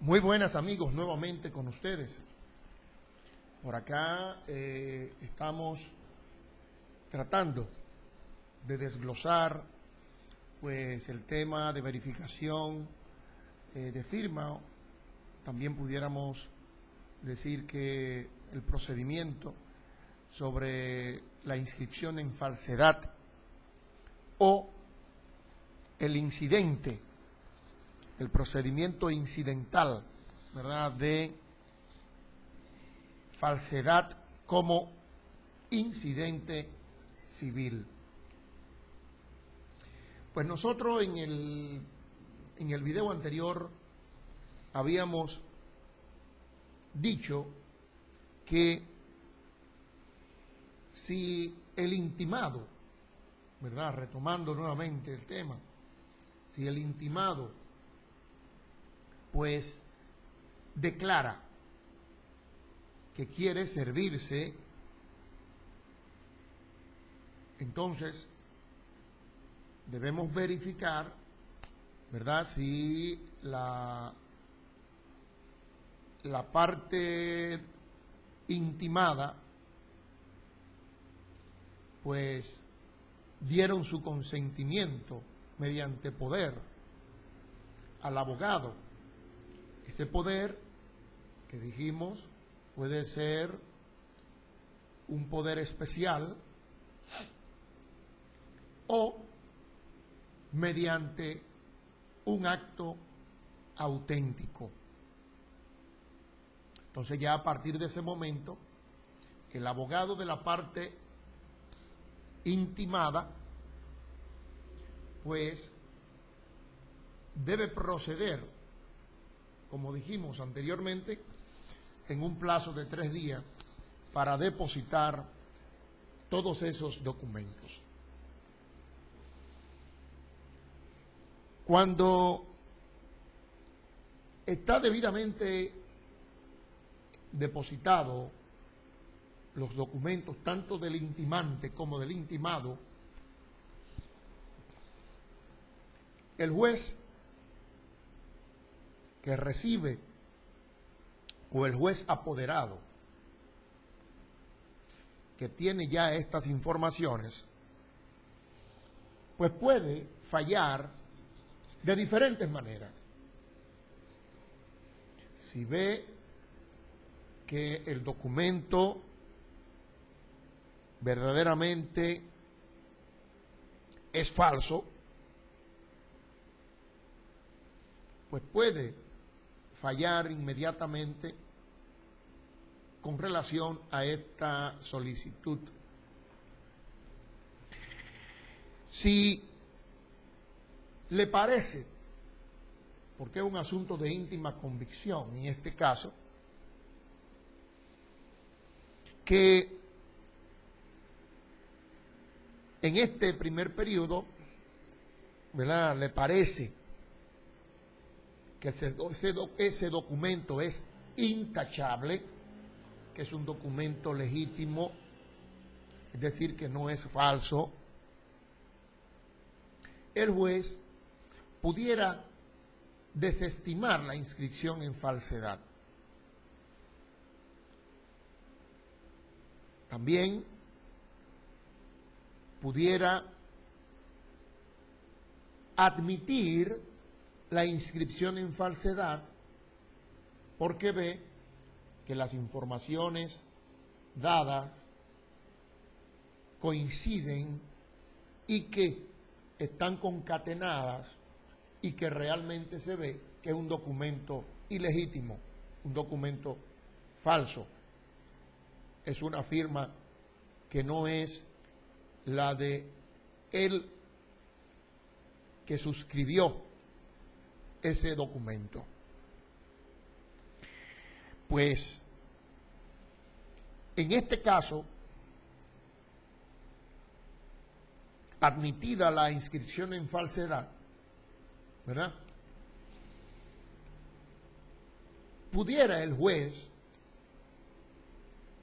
Muy buenas amigos, nuevamente con ustedes. Por acá estamos tratando de desglosar pues el tema de verificación de firma. También pudiéramos decir que el procedimiento sobre la inscripción en falsedad o el incidente, el procedimiento incidental, ¿verdad?, de falsedad como incidente civil. Pues nosotros en el video anterior habíamos dicho que si el intimado, ¿verdad?, retomando nuevamente el tema, si el intimado pues declara que quiere servirse, entonces debemos verificar, ¿verdad?, si la parte intimada pues dieron su consentimiento mediante poder al abogado. Ese poder que dijimos puede ser un poder especial o mediante un acto auténtico. Entonces ya a partir de ese momento, el abogado de la parte intimada pues debe proceder, como dijimos anteriormente, en un plazo de 3 días para depositar todos esos documentos. Cuando está debidamente depositado los documentos tanto del intimante como del intimado, el juez que recibe o el juez apoderado que tiene ya estas informaciones, pues puede fallar de diferentes maneras. Si ve que el documento verdaderamente es falso, pues puede fallar inmediatamente con relación a esta solicitud. Si le parece, porque es un asunto de íntima convicción en este caso, que en este primer periodo, ¿verdad?, le parece que ese documento es intachable, que es un documento legítimo, es decir, que no es falso, el juez pudiera desestimar la inscripción en falsedad. También pudiera admitir la inscripción en falsedad porque ve que las informaciones dadas coinciden y que están concatenadas y que realmente se ve que es un documento ilegítimo, un documento falso. Es una firma que no es la de él que suscribió ese documento. Pues en este caso, admitida la inscripción en falsedad, ¿verdad?, pudiera el juez,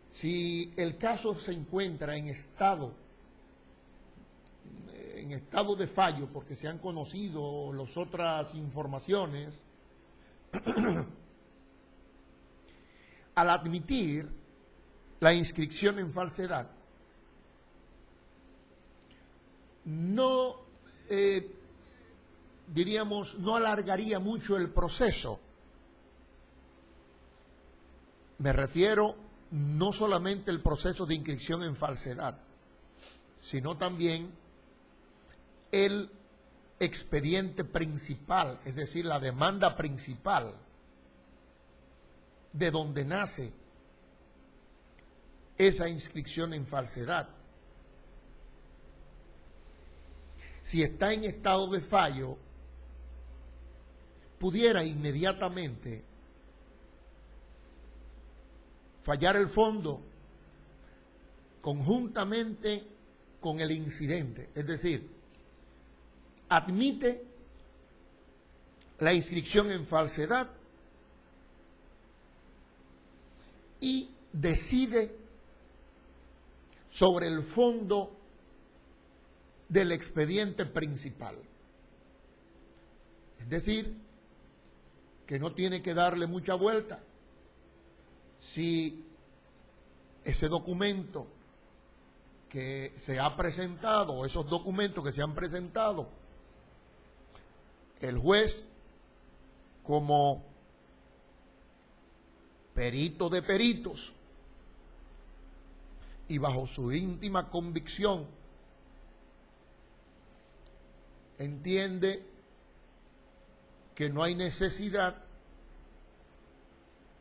si el caso se encuentra en estado de fallo, porque se han conocido las otras informaciones, al admitir la inscripción en falsedad, no, diríamos, no alargaría mucho el proceso. Me refiero no solamente el proceso de inscripción en falsedad, sino también el expediente principal, es decir, la demanda principal, de donde nace esa inscripción en falsedad. Si está en estado de fallo, pudiera inmediatamente fallar el fondo conjuntamente con el incidente, es decir, admite la inscripción en falsedad y decide sobre el fondo del expediente principal. Es decir, que no tiene que darle mucha vuelta. Si ese documento que se ha presentado, o esos documentos que se han presentado, el juez, como perito de peritos y bajo su íntima convicción, entiende que no hay necesidad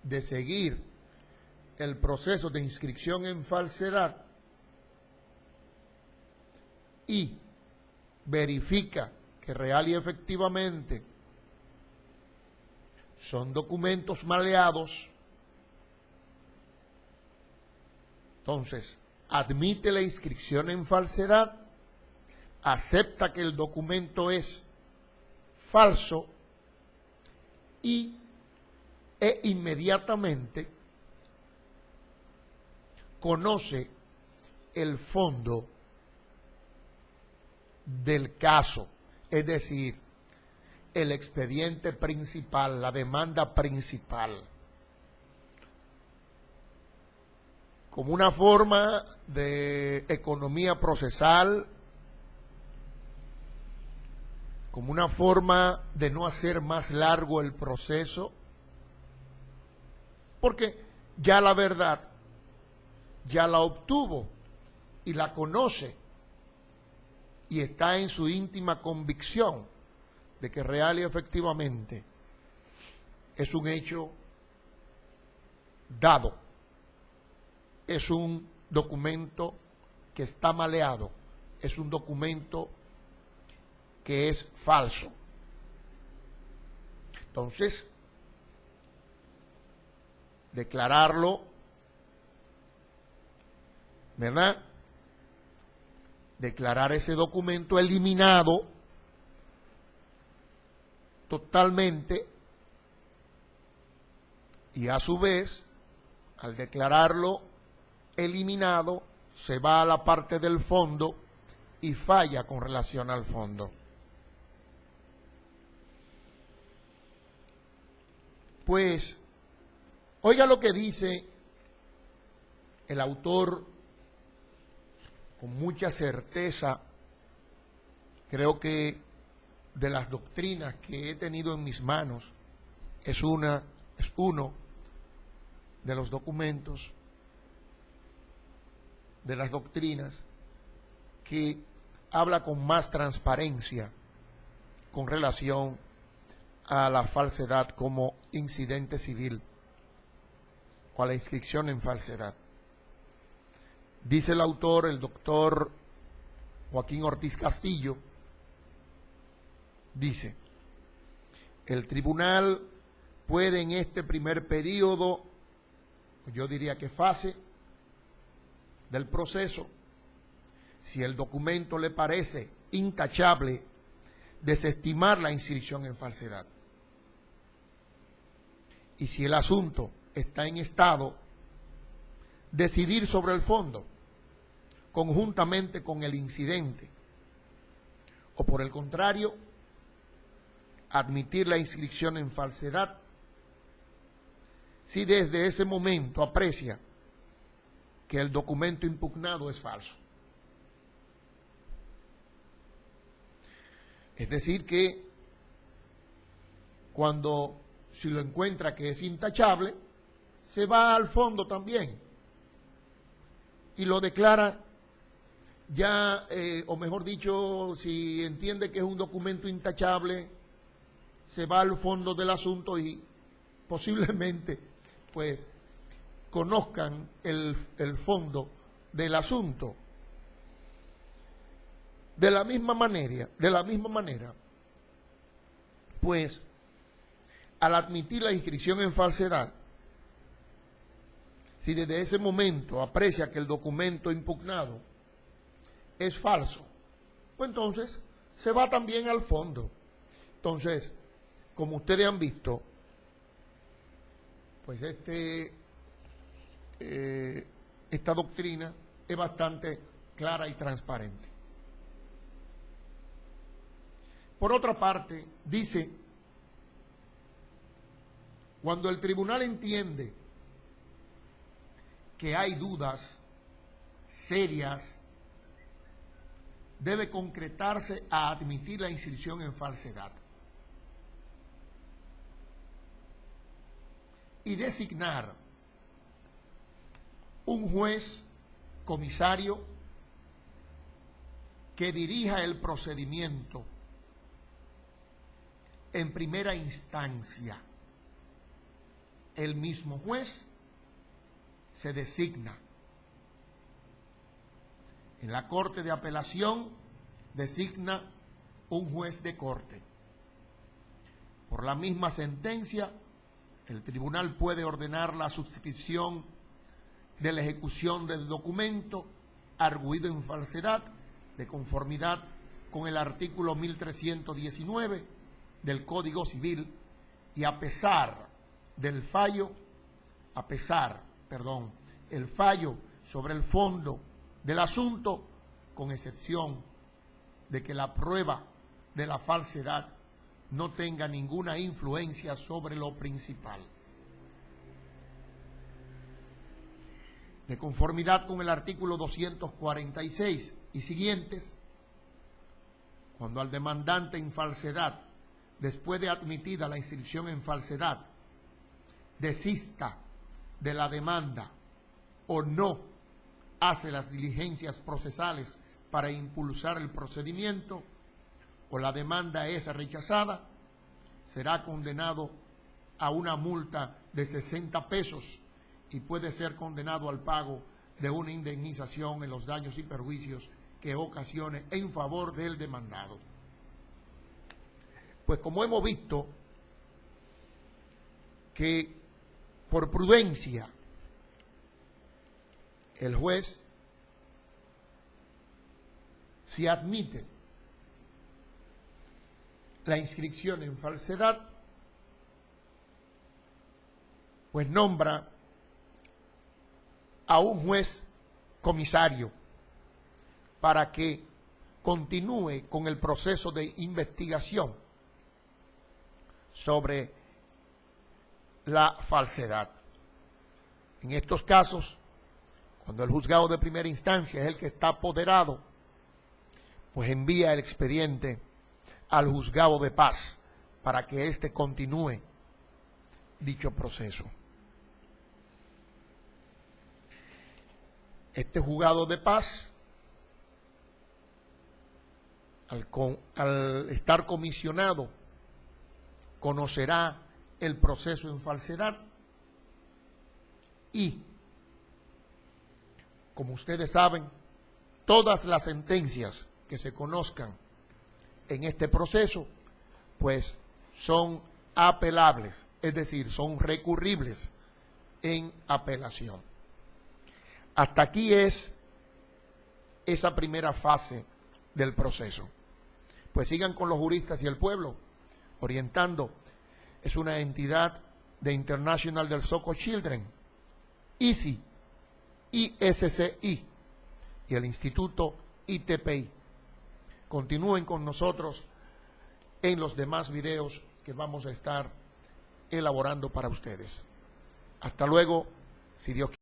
de seguir el proceso de inscripción en falsedad y verifica que real y efectivamente son documentos maleados, entonces admite la inscripción en falsedad, acepta que el documento es falso e inmediatamente conoce el fondo del caso, es decir, el expediente principal, la demanda principal, como una forma de economía procesal, como una forma de no hacer más largo el proceso, porque ya la verdad ya la obtuvo y la conoce y está en su íntima convicción de que real y efectivamente es un hecho dado, es un documento que está maleado, es un documento que es falso. Entonces, declararlo, ¿verdad? Declarar ese documento eliminado totalmente, y a su vez, al declararlo eliminado, se va a la parte del fondo y falla con relación al fondo. Pues, oiga lo que dice el autor con mucha certeza, creo que de las doctrinas que he tenido en mis manos, es uno de los documentos, de las doctrinas, que habla con más transparencia con relación a la falsedad como incidente civil o a la inscripción en falsedad. Dice el autor, el doctor Joaquín Ortiz Castillo, dice: el tribunal puede en este primer periodo, yo diría que fase del proceso, si el documento le parece intachable, desestimar la inscripción en falsedad. Y si el asunto está en estado, decidir sobre el fondo, conjuntamente con el incidente, o por el contrario, admitir la inscripción en falsedad, si desde ese momento aprecia que el documento impugnado es falso. Es decir que cuando si lo encuentra que es intachable, se va al fondo también y lo declara ya, o mejor dicho, si entiende que es un documento intachable, se va al fondo del asunto y posiblemente pues conozcan el fondo del asunto. De la misma manera, pues al admitir la inscripción en falsedad, si desde ese momento aprecia que el documento impugnado es falso, pues entonces se va también al fondo. Entonces, como ustedes han visto, pues esta doctrina es bastante clara y transparente. Por otra parte, dice, cuando el tribunal entiende que hay dudas serias, debe concretarse a admitir la inscripción en falsedad y designar un juez comisario que dirija el procedimiento en primera instancia. El mismo juez se designa. En la Corte de Apelación designa un juez de corte. Por la misma sentencia, el tribunal puede ordenar la suscripción de la ejecución del documento arguido en falsedad, de conformidad con el artículo 1319 del Código Civil, y el fallo sobre el fondo del asunto, con excepción de que la prueba de la falsedad no tenga ninguna influencia sobre lo principal. De conformidad con el artículo 246 y siguientes, cuando al demandante en falsedad, después de admitida la inscripción en falsedad, desista de la demanda o no hace las diligencias procesales para impulsar el procedimiento, o la demanda es rechazada, será condenado a una multa de 60 pesos y puede ser condenado al pago de una indemnización en los daños y perjuicios que ocasione en favor del demandado. Pues como hemos visto que por prudencia el juez, si admite la inscripción en falsedad, pues nombra a un juez comisario para que continúe con el proceso de investigación sobre la falsedad. En estos casos, cuando el juzgado de primera instancia es el que está apoderado, pues envía el expediente al juzgado de paz para que éste continúe dicho proceso. Este juzgado de paz, al estar comisionado, conocerá el proceso en falsedad y, como ustedes saben, todas las sentencias que se conozcan en este proceso, pues son apelables, es decir, son recurribles en apelación. Hasta aquí es esa primera fase del proceso. Pues sigan con los juristas y el pueblo orientando. Es una entidad de International del Soco Children, ISCI, ISCI y el Instituto ITPI. Continúen con nosotros en los demás videos que vamos a estar elaborando para ustedes. Hasta luego, si Dios quiere.